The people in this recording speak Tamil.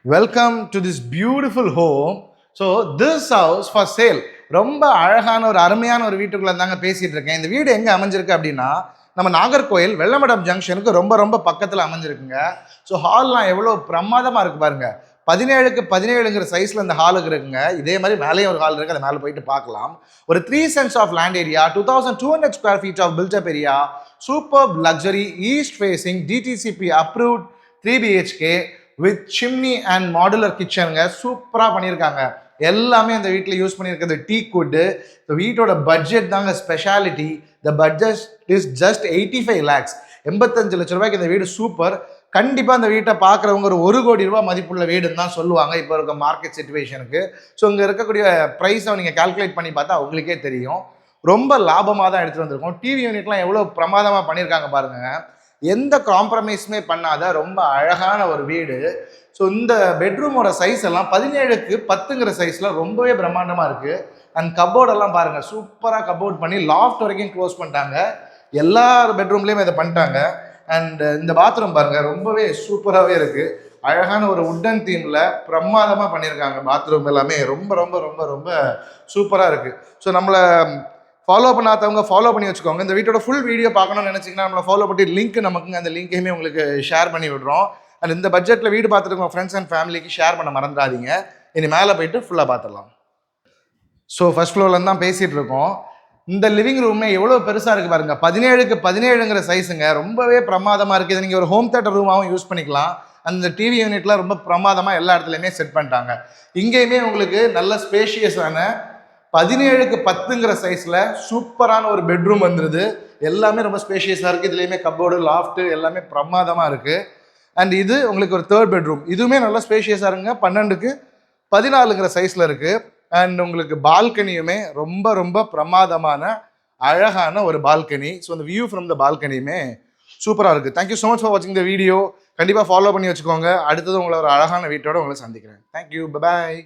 Welcome to this beautiful home. So this house for sale. ரொம்ப அழகான ஒரு அருமையான ஒரு வீட்டுக்குள்ள தாங்க பேசிட்டு இருக்கேன். இந்த வீடு எங்கே அமைஞ்சிருக்கு அப்படின்னா நம்ம நாகர்கோயில் வெள்ளமடம் ஜங்ஷனுக்கு ரொம்ப ரொம்ப பக்கத்தில் அமைஞ்சிருக்குங்க. ஸோ ஹால்லாம் எவ்வளோ பிரமாதமாக இருக்கு பாருங்க. 17க்கு 17ங்கிற சைஸில் இந்த ஹாலுக்கு இருக்குங்க. இதே மாதிரி மேலேயும் ஒரு ஹால் இருக்குது, அதை மேலே போயிட்டு பார்க்கலாம். ஒரு 3 cents of land area, 2200 square feet of built up area, super luxury, east facing, DTCP approved 3 BHK with chimney and modular கிச்சனுங்க. சூப்பராக பண்ணியிருக்காங்க. எல்லாமே இந்த வீட்டில் யூஸ் பண்ணியிருக்கிறது டீக் வுட்டு. இந்த வீட்டோட பட்ஜெட் தாங்க speciality. The budget is just 85 lakhs. 85 லட்ச ரூபாய்க்கு இந்த வீடு சூப்பர். கண்டிப்பாக இந்த வீட்டை பார்க்குறவங்க ஒரு 1 கோடி ரூபாய் மதிப்புள்ள வீடுன்னு தான் சொல்லுவாங்க இப்போ இருக்க மார்க்கெட் சிச்சுவேஷனுக்கு. ஸோ இங்கே இருக்கக்கூடிய ப்ரைஸை நீங்கள் கால்குலேட் பண்ணி பார்த்தா உங்களுக்கே தெரியும். ரொம்ப லாபமாக தான் எடுத்துகிட்டு வந்திருக்கோம். டிவி யூனிட்லாம் எவ்வளோ பிரமாதமாக பண்ணியிருக்காங்க பாருங்க. எந்த காம்ப்ரமைஸுமே பண்ணாத ரொம்ப அழகான ஒரு வீடு. ஸோ இந்த பெட்ரூமோட சைஸ் எல்லாம் 17க்கு 10ங்கிற சைஸில் ரொம்பவே பிரம்மாண்டமாக இருக்குது. அண்ட் கப்போர்டெல்லாம் பாருங்கள், சூப்பராக கப்போர்ட் பண்ணி லாஃப்ட் வரைக்கும் க்ளோஸ் பண்ணிட்டாங்க. எல்லா பெட்ரூம்லேயுமே இதை பண்ணிட்டாங்க. அண்ட் இந்த பாத்ரூம் பாருங்கள், ரொம்பவே சூப்பராகவே இருக்குது. அழகான ஒரு உட்டன் தீமில் பிரமாதமாக பண்ணியிருக்காங்க. பாத்ரூம் எல்லாமே ரொம்ப ரொம்ப ரொம்ப ரொம்ப சூப்பராக இருக்குது. ஸோ நம்மளை ஃபாலோ பண்ணாதவங்க ஃபாலோ பண்ணி வச்சுக்கோங்க. இந்த வீட்டோட ஃபுல் வீடியோ பார்க்கணும்னு நினச்சிங்கன்னா நம்மளை ஃபாலோ பண்ணி லிங்க் நமக்குங்க, அந்த லிங்கையுமே உங்களுக்கு ஷேர் பண்ணி விடுறோம். அண்ட் இந்த பட்ஜெட்டில் வீடு பார்த்துட்டு உங்கள் ஃப்ரெண்ட்ஸ் அண்ட் ஃபேமிலிக்கு ஷேர் பண்ண மறந்துடாதீங்க. இனி மேலே போயிட்டு ஃபுல்லாக பார்த்துடலாம். ஸோ ஃபர்ஸ்ட் ஃப்ளோர்லேருந்து தான் பேசிகிட்டு இருக்கோம். இந்த லிவிங் ரூமே எவ்வளோ பெருசாக இருக்குது பாருங்கள். 17க்கு 17ங்கிற சைஸுங்க. ரொம்பவே பிரமாதமாக இருக்குது. இதை நீங்கள் ஒரு ஹோம் தேட்டர் ரூமாகவும் யூஸ் பண்ணிக்கலாம். அந்த டிவி யூனிட்லாம் ரொம்ப பிரமாதமாக எல்லா இடத்துலையுமே செட் பண்ணிட்டாங்க. இங்கேயுமே உங்களுக்கு நல்ல ஸ்பேஷியஸான 17க்கு 10ங்கிற சைஸில் சூப்பரான ஒரு பெட்ரூம் வந்துடுது. எல்லாமே ரொம்ப ஸ்பேஷியஸாக இருக்குது. இதுலேயுமே கப்போர்டு, லாஃப்ட்டு எல்லாமே பிரமாதமாக இருக்குது. அண்ட் இது உங்களுக்கு ஒரு 3rd பெட்ரூம். இதுவுமே நல்லா ஸ்பேஷியஸாக இருக்குங்க. 12க்கு 14ங்கிற சைஸில் இருக்குது. அண்ட் உங்களுக்கு பால்கனியுமே ரொம்ப ரொம்ப பிரமாதமான அழகான ஒரு பால்கனி. ஸோ அந்த வியூ ஃப்ரம் த பால்கனியுமே சூப்பராக இருக்குது. தேங்க்யூ ஸோ மச் ஃபார் வாட்சிங் த வீடியோ. கண்டிப்பாக ஃபாலோ பண்ணி வச்சுக்கோங்க. அடுத்தது உங்களை ஒரு அழகான வீட்டோட உங்களை சந்திக்கிறேன். தேங்க்யூ, பாய்.